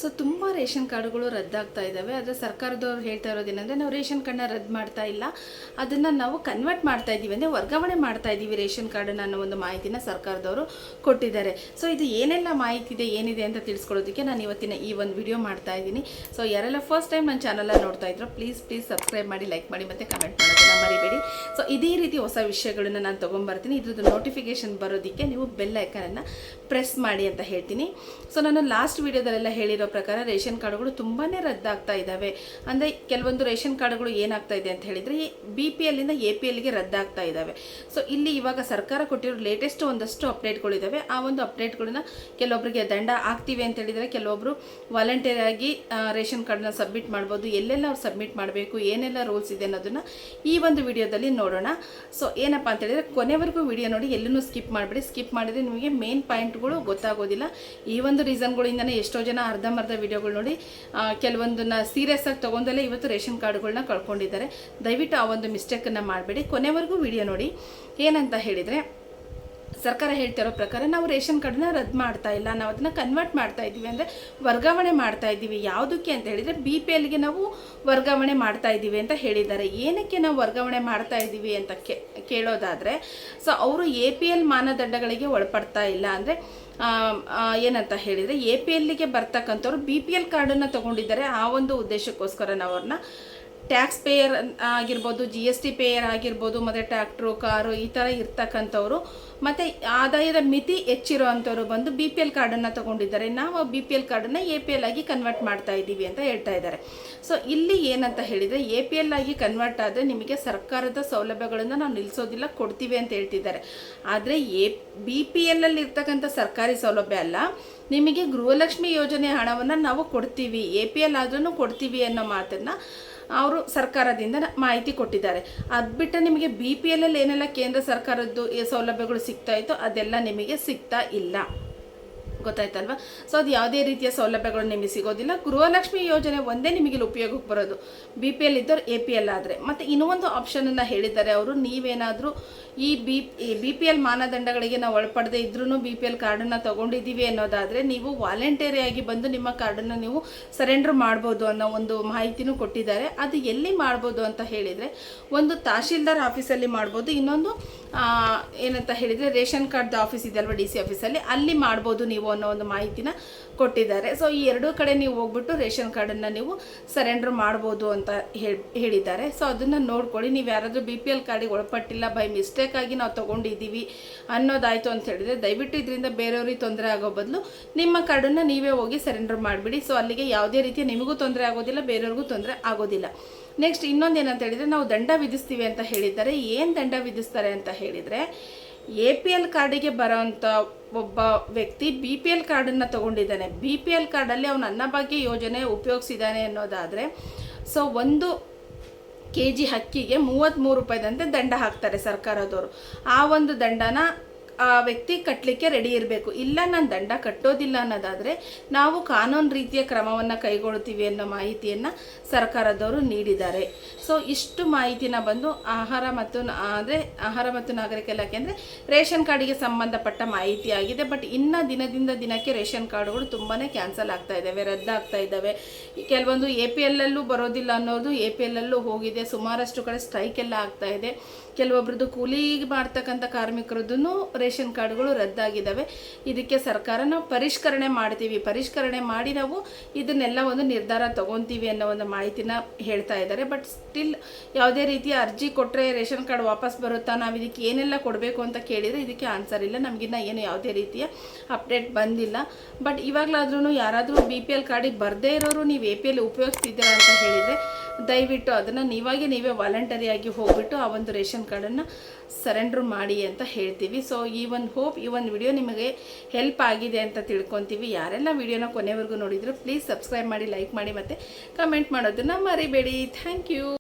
So ತುಂಬ ration ಕಾರ್ಡ್ಗಳು ರದ್ದಾಗ್ತಾ ಇದ್ದಾವೆ. ಆದರೆ ಸರ್ಕಾರದವ್ರು ಹೇಳ್ತಾ ಇರೋದೇನೆಂದರೆ ನಾವು ರೇಷನ್ ಕಾರ್ಡ್ನ ರದ್ದು ಮಾಡ್ತಾ ಇಲ್ಲ, ಅದನ್ನು ನಾವು ಕನ್ವರ್ಟ್ ಮಾಡ್ತಾ ಇದ್ದೀವಿ, ಅಂದರೆ ವರ್ಗಾವಣೆ ಮಾಡ್ತಾ ಇದ್ದೀವಿ ರೇಷನ್ ಕಾರ್ಡನ್ನು ಅನ್ನೋ ಒಂದು ಮಾಹಿತಿನ ಸರ್ಕಾರದವರು ಕೊಟ್ಟಿದ್ದಾರೆ. ಸೊ ಇದು ಏನೆಲ್ಲ ಮಾಹಿತಿ ಇದೆ ಏನಿದೆ ಅಂತ ತಿಳಿಸ್ಕೊಡೋದಕ್ಕೆ ನಾನು ಇವತ್ತಿನ ಈ ಒಂದು ವಿಡಿಯೋ ಮಾಡ್ತಾ ಇದ್ದೀನಿ. ಸೊ ಯಾರೆಲ್ಲ ಫಸ್ಟ್ ಟೈಮ್ ನನ್ನ ಚಾನಲ್ನ ನೋಡ್ತಾ ಇದ್ರು ಪ್ಲೀಸ್ ಸಬ್ಸ್ಕ್ರೈಬ್ ಮಾಡಿ, ಲೈಕ್ ಮಾಡಿ ಮತ್ತು ಕಮೆಂಟ್ ಮಾಡೋದನ್ನ ಮರಿಬೇಡಿ. ಸೊ ಇದೇ ರೀತಿ ಹೊಸ ವಿಷಯಗಳನ್ನು ನಾನು ತೊಗೊಂಬರ್ತೀನಿ. ಇದ್ರದ್ದು ನೋಟಿಫಿಕೇಶನ್ ಬರೋದಕ್ಕೆ ನೀವು ಬೆಲ್ ಐಕನನ್ನು ಪ್ರೆಸ್ ಮಾಡಿ ಅಂತ ಹೇಳ್ತೀನಿ. ಸೊ ನಾನು ಲಾಸ್ಟ್ ವಿಡಿಯೋದಲ್ಲೆಲ್ಲ ಹೇಳಿರೋ ಪ್ರಕಾರ ರೇಷನ್ ಕಾರ್ಡ್ಗಳು ತುಂಬಾ ರದ್ದಾಗ್ತಾ ಇದ್ದಾವೆ. ಅಂದರೆ ಕೆಲವೊಂದು ರೇಷನ್ ಕಾರ್ಡ್ಗಳು ಏನಾಗ್ತಾ ಇದೆ ಅಂತ ಹೇಳಿದರೆ BPL ಇಂದ APLಗೆ ರದ್ದಾಗ್ತಾ ಇದ್ದಾವೆ. ಸೊ ಇಲ್ಲಿ ಇವಾಗ ಸರ್ಕಾರ ಕೊಟ್ಟಿರೋ ಲೇಟೆಸ್ಟ್ ಒಂದಷ್ಟು ಅಪ್ಡೇಟ್ಗಳಿದ್ದಾವೆ. ಆ ಒಂದು ಅಪ್ಡೇಟ್ಗಳನ್ನ ಕೆಲವೊಬ್ಬರಿಗೆ ದಂಡ ಆಗ್ತಿವೆ ಅಂತ ಹೇಳಿದರೆ, ಕೆಲವೊಬ್ಬರು ವಾಲಂಟಿಯರ್ ಆಗಿ ರೇಷನ್ ಕಾರ್ಡ್ನ ಸಬ್ಮಿಟ್ ಮಾಡ್ಬೋದು. ಎಲ್ಲೆಲ್ಲ ಅವ್ರು ಸಬ್ಮಿಟ್ ಮಾಡಬೇಕು, ಏನೆಲ್ಲ ರೂಲ್ಸ್ ಇದೆ ಅನ್ನೋದನ್ನು ಈ ಒಂದು ವಿಡಿಯೋದಲ್ಲಿ ನೋಡೋಣ. ಸೊ ಏನಪ್ಪ ಅಂತ ಹೇಳಿದರೆ ಕೊನೆವರೆಗೂ ವಿಡಿಯೋ ನೋಡಿ, ಎಲ್ಲೂ ಸ್ಕಿಪ್ ಮಾಡಿಬಿಡಿ. ಸ್ಕಿಪ್ ಮಾಡಿದರೆ ನಿಮಗೆ ಮೇನ್ ಪಾಯಿಂಟ್ಗಳು ಗೊತ್ತಾಗೋದಿಲ್ಲ. ಈ ಒಂದು ರೀಸನ್ಗಳಿಂದನೇ ಎಷ್ಟೋ ಜನ ಅರ್ಧಂಬರ್ಧ ವಿಡಿಯೋಗಳು ನೋಡಿ ಕೆಲವೊಂದನ್ನ ಸೀರಿಯಸ್ ಆಗಿ ತಗೊಂಡಲ್ಲೇ ಇವತ್ತು ರೇಷನ್ ಕಾರ್ಡ್ಗಳನ್ನ ಕಳ್ಕೊಂಡಿದ್ದಾರೆ. ದಯವಿಟ್ಟು ಆ ಒಂದು ಮಿಸ್ಟೇಕನ್ನು ಮಾಡಬೇಡಿ, ಕೊನೆವರೆಗೂ ವಿಡಿಯೋ ನೋಡಿ. ಏನಂತ ಹೇಳಿದರೆ, ಸರ್ಕಾರ ಹೇಳ್ತಿರೋ ಪ್ರಕಾರ ನಾವು ರೇಷನ್ ಕಾರ್ಡನ್ನ ರದ್ದು ಮಾಡ್ತಾ ಇಲ್ಲ, ನಾವು ಅದನ್ನು ಕನ್ವರ್ಟ್ ಮಾಡ್ತಾ ಇದ್ದೀವಿ, ಅಂದರೆ ವರ್ಗಾವಣೆ ಮಾಡ್ತಾ ಇದ್ದೀವಿ. ಯಾವುದಕ್ಕೆ ಅಂತ ಹೇಳಿದರೆ BPLಗೆ ನಾವು ವರ್ಗಾವಣೆ ಮಾಡ್ತಾ ಇದ್ದೀವಿ ಅಂತ ಹೇಳಿದ್ದಾರೆ. ಏನಕ್ಕೆ ನಾವು ವರ್ಗಾವಣೆ ಮಾಡ್ತಾ ಇದ್ದೀವಿ ಅಂತ ಕೇಳೋದಾದರೆ, ಸೊ ಅವರು APL ಮಾನದಂಡಗಳಿಗೆ ಒಳಪಡ್ತಾ ಇಲ್ಲ. ಅಂದರೆ ಏನಂತ ಹೇಳಿದರೆ APLಗೆ ಬರ್ತಕ್ಕಂಥವ್ರು BPL ಕಾರ್ಡನ್ನು ತೊಗೊಂಡಿದ್ದಾರೆ. ಆ ಒಂದು ಉದ್ದೇಶಕ್ಕೋಸ್ಕರ ನಾವು ಅವ್ರನ್ನ ಟ್ಯಾಕ್ಸ್ ಪೇಯರ್ ಆಗಿರ್ಬೋದು, GST ಪೇಯರ್ ಆಗಿರ್ಬೋದು, ಮತ್ತು ಟ್ರ್ಯಾಕ್ಟ್ರು, ಕಾರು ಈ ಥರ ಇರ್ತಕ್ಕಂಥವ್ರು, ಮತ್ತು ಆದಾಯದ ಮಿತಿ ಹೆಚ್ಚಿರೋ ಅಂಥವ್ರು ಬಂದು BPL ಕಾರ್ಡನ್ನು ತೊಗೊಂಡಿದ್ದಾರೆ. ನಾವು BPL ಕಾರ್ಡನ್ನು APL ಆಗಿ ಕನ್ವರ್ಟ್ ಮಾಡ್ತಾ ಇದ್ದೀವಿ ಅಂತ ಹೇಳ್ತಾ ಇದ್ದಾರೆ. ಸೊ ಇಲ್ಲಿ ಏನಂತ ಹೇಳಿದರೆ APL ಆಗಿ ಕನ್ವರ್ಟ್ ಆದರೆ ನಿಮಗೆ ಸರ್ಕಾರದ ಸೌಲಭ್ಯಗಳನ್ನು ನಾವು ನಿಲ್ಲಿಸೋದಿಲ್ಲ, ಕೊಡ್ತೀವಿ ಅಂತ ಹೇಳ್ತಿದ್ದಾರೆ. ಆದರೆ BPLಲ್ಲಿ ಇರ್ತಕ್ಕಂಥ ಸರ್ಕಾರಿ ಸೌಲಭ್ಯ ಅಲ್ಲ, ನಿಮಗೆ ಗೃಹಲಕ್ಷ್ಮಿ ಯೋಜನೆ ಹಣವನ್ನು ನಾವು ಕೊಡ್ತೀವಿ, APL ಆದ್ರೂ ಕೊಡ್ತೀವಿ ಅನ್ನೋ ಮಾತನ್ನು ಅವರು ಸರ್ಕಾರದಿಂದ ಮಾಹಿತಿ ಕೊಟ್ಟಿದ್ದಾರೆ. ಅದು ಬಿಟ್ಟು ನಿಮಗೆ BPLಲ್ಲಿ ಏನೆಲ್ಲ ಕೇಂದ್ರ ಸರ್ಕಾರದ್ದು ಸೌಲಭ್ಯಗಳು ಸಿಗ್ತಾ ಇತ್ತು ಅದೆಲ್ಲ ನಿಮಗೆ ಸಿಗ್ತಾ ಇಲ್ಲ, ಗೊತ್ತಾಯ್ತಲ್ವ. ಸೊ ಅದು ಯಾವುದೇ ರೀತಿಯ ಸೌಲಭ್ಯಗಳು ನಿಮಗೆ ಸಿಗೋದಿಲ್ಲ. ಗೃಹಲಕ್ಷ್ಮಿ ಯೋಜನೆ ಒಂದೇ ನಿಮಗೆ ಉಪಯೋಗಕ್ಕೆ ಬರೋದು, BPL ಇದ್ದವ್ರು APL ಆದರೆ. ಮತ್ತು ಇನ್ನೊಂದು ಆಪ್ಷನನ್ನು ಹೇಳಿದ್ದಾರೆ ಅವರು, ನೀವೇನಾದರೂ ಈ BPL ಮಾನದಂಡಗಳಿಗೆ ನಾವು ಒಳಪಡದೆ ಇದ್ರೂ BPL ಕಾರ್ಡನ್ನು ತೊಗೊಂಡಿದ್ದೀವಿ ಅನ್ನೋದಾದರೆ ನೀವು ವಾಲಂಟರಿಯಾಗಿ ಬಂದು ನಿಮ್ಮ ಕಾರ್ಡನ್ನು ನೀವು ಸರೆಂಡರ್ ಮಾಡ್ಬೋದು ಅನ್ನೋ ಒಂದು ಮಾಹಿತಿನೂ ಕೊಟ್ಟಿದ್ದಾರೆ. ಅದು ಎಲ್ಲಿ ಮಾಡ್ಬೋದು ಅಂತ ಹೇಳಿದರೆ, ಒಂದು ತಹಶೀಲ್ದಾರ್ ಆಫೀಸಲ್ಲಿ ಮಾಡ್ಬೋದು, ಇನ್ನೊಂದು ಏನಂತ ಹೇಳಿದರೆ ರೇಷನ್ ಕಾರ್ಡ್ದು ಆಫೀಸ್ ಇದೆಯಲ್ವ DC ಆಫೀಸಲ್ಲಿ, ಅಲ್ಲಿ ಮಾಡ್ಬೋದು ನೀವು ಅನ್ನೋ ಒಂದು ಮಾಹಿತಿನ ಕೊಟ್ಟಿದ್ದಾರೆ. ಸೊ ಈ ಎರಡೂ ಕಡೆ ನೀವು ಹೋಗ್ಬಿಟ್ಟು ರೇಷನ್ ಕಾರ್ಡನ್ನು ನೀವು ಸರೆಂಡರ್ ಮಾಡ್ಬೋದು ಅಂತ ಹೇಳಿದ್ದಾರೆ. ಸೊ ಅದನ್ನು ನೋಡ್ಕೊಳ್ಳಿ. ನೀವು ಯಾರಾದರೂ BPL ಕಾರ್ಡಿಗೆ ಒಳಪಟ್ಟಿಲ್ಲ, ಬೈ ಮಿಸ್ಟೇಕ್ ಆಗಿ ನಾವು ತೊಗೊಂಡಿದ್ದೀವಿ ಅನ್ನೋದಾಯಿತು ಅಂತ ಹೇಳಿದರೆ ದಯವಿಟ್ಟು ಇದರಿಂದ ಬೇರೆಯವ್ರಿಗೆ ತೊಂದರೆ ಆಗೋ ಬದಲು ನಿಮ್ಮ ಕಾರ್ಡನ್ನು ನೀವೇ ಹೋಗಿ ಸರೆಂಡರ್ ಮಾಡಿಬಿಡಿ. ಸೊ ಅಲ್ಲಿಗೆ ಯಾವುದೇ ರೀತಿಯ ನಿಮಗೂ ತೊಂದರೆ ಆಗೋದಿಲ್ಲ, ಬೇರೆಯವ್ರಿಗೂ ತೊಂದರೆ ಆಗೋದಿಲ್ಲ. ನೆಕ್ಸ್ಟ್ ಇನ್ನೊಂದು ಏನಂತ ಹೇಳಿದರೆ, ನಾವು ದಂಡ ವಿಧಿಸ್ತೀವಿ ಅಂತ ಹೇಳಿದ್ದಾರೆ. ಏನು ದಂಡ ವಿಧಿಸ್ತಾರೆ ಅಂತ ಹೇಳಿದರೆ, APL ಕಾರ್ಡಿಗೆ ಬರೋವಂಥ ಒಬ್ಬ ವ್ಯಕ್ತಿ BPL ಕಾರ್ಡನ್ನು ತೊಗೊಂಡಿದ್ದಾನೆ, BPL ಕಾರ್ಡಲ್ಲಿ ಅವನು ಅನ್ನಭಾಗ್ಯ ಯೋಜನೆ ಉಪಯೋಗಿಸಿದ್ದಾನೆ ಅನ್ನೋದಾದರೆ, ಸೊ 1 kg ಅಕ್ಕಿಗೆ 33 ರೂಪಾಯಿದಂತೆ ದಂಡ ಹಾಕ್ತಾರೆ ಸರ್ಕಾರದವರು. ಆ ಒಂದು ದಂಡನ ಆ ವ್ಯಕ್ತಿ ಕಟ್ಟಲಿಕ್ಕೆ ರೆಡಿ ಇರಬೇಕು. ಇಲ್ಲ ನಾನು ದಂಡ ಕಟ್ಟೋದಿಲ್ಲ ಅನ್ನೋದಾದರೆ ನಾವು ಕಾನೂನು ರೀತಿಯ ಕ್ರಮವನ್ನು ಕೈಗೊಳ್ತೀವಿ ಅನ್ನೋ ಮಾಹಿತಿಯನ್ನು ಸರ್ಕಾರದವರು ನೀಡಿದ್ದಾರೆ. ಸೊ ಇಷ್ಟು ಮಾಹಿತಿನ ಬಂದು ಆಹಾರ ಮತ್ತು ನಾಗರಿಕ ಇಲಾಖೆ ಅಂದರೆ ರೇಷನ್ ಕಾರ್ಡಿಗೆ ಸಂಬಂಧಪಟ್ಟ ಮಾಹಿತಿ ಆಗಿದೆ. ಬಟ್ ಇನ್ನು ದಿನದಿಂದ ದಿನಕ್ಕೆ ರೇಷನ್ ಕಾರ್ಡ್ಗಳು ತುಂಬಾ ಕ್ಯಾನ್ಸಲ್ ಆಗ್ತಾ ಇದ್ದಾವೆ, ರದ್ದಾಗ್ತಾ ಇದ್ದಾವೆ. ಕೆಲವೊಂದು APLಲ್ಲೂ ಬರೋದಿಲ್ಲ ಅನ್ನೋದು APLಲ್ಲೂ ಹೋಗಿದೆ. ಸುಮಾರಷ್ಟು ಕಡೆ ಸ್ಟ್ರೈಕ್ ಎಲ್ಲ ಆಗ್ತಾ ಇದೆ. ಕೆಲವೊಬ್ರದ್ದು ಕೂಲಿ ಮಾಡ್ತಕ್ಕಂಥ ಕಾರ್ಮಿಕರದ್ದು ರೇಷನ್ ಕಾರ್ಡ್ಗಳು ರದ್ದಾಗಿದ್ದಾವೆ. ಇದಕ್ಕೆ ಸರ್ಕಾರ ನಾವು ಪರಿಷ್ಕರಣೆ ಮಾಡಿ ನಾವು ಇದನ್ನೆಲ್ಲ ಒಂದು ನಿರ್ಧಾರ ತಗೊತೀವಿ ಅನ್ನೋ ಒಂದು ಮಾಹಿತಿನ ಹೇಳ್ತಾ ಇದ್ದಾರೆ. ಬಟ್ ಸ್ಟಿಲ್ ಯಾವುದೇ ರೀತಿಯ ಅರ್ಜಿ ಕೊಟ್ಟರೆ ರೇಷನ್ ಕಾರ್ಡ್ ವಾಪಸ್ ಬರುತ್ತಾ, ನಾವು ಇದಕ್ಕೆ ಏನೆಲ್ಲ ಕೊಡಬೇಕು ಅಂತ ಕೇಳಿದರೆ ಇದಕ್ಕೆ ಆನ್ಸರ್ ಇಲ್ಲ, ನಮಗಿನ್ನ ಏನು ಯಾವುದೇ ರೀತಿಯ ಅಪ್ಡೇಟ್ ಬಂದಿಲ್ಲ. ಬಟ್ ಇವಾಗಲಾದ್ರೂ ಯಾರಾದರೂ BPL ಕಾರ್ಡಿಗೆ ಬರದೇ ಇರೋರು ನೀವು APL ಉಪಯೋಗಿಸ್ತಿದ್ದೀರಾ ಅಂತ ಹೇಳಿದರೆ ದಯವಿಟ್ಟು ಅದನ್ನು ನೀವೇ ವಾಲಂಟರಿಯಾಗಿ ಹೋಗ್ಬಿಟ್ಟು ಆ ಒಂದು ರೇಷನ್ ಕಾರ್ಡನ್ನು ಸರೆಂಡರ್ ಮಾಡಿ ಅಂತ ಹೇಳ್ತೀವಿ. ಸೊ ಈ ಒಂದು ವಿಡಿಯೋ ನಿಮಗೆ ಹೆಲ್ಪ್ ಆಗಿದೆ ಅಂತ ತಿಳ್ಕೊತೀವಿ. ಯಾರೆಲ್ಲ ವಿಡಿಯೋನ ಕೊನೆವರೆಗೂ ನೋಡಿದ್ರು ಪ್ಲೀಸ್ ಸಬ್ಸ್ಕ್ರೈಬ್ ಮಾಡಿ, ಲೈಕ್ ಮಾಡಿ ಮತ್ತು ಕಮೆಂಟ್ ಮಾಡೋದನ್ನು ಮರಿಬೇಡಿ. Thank you.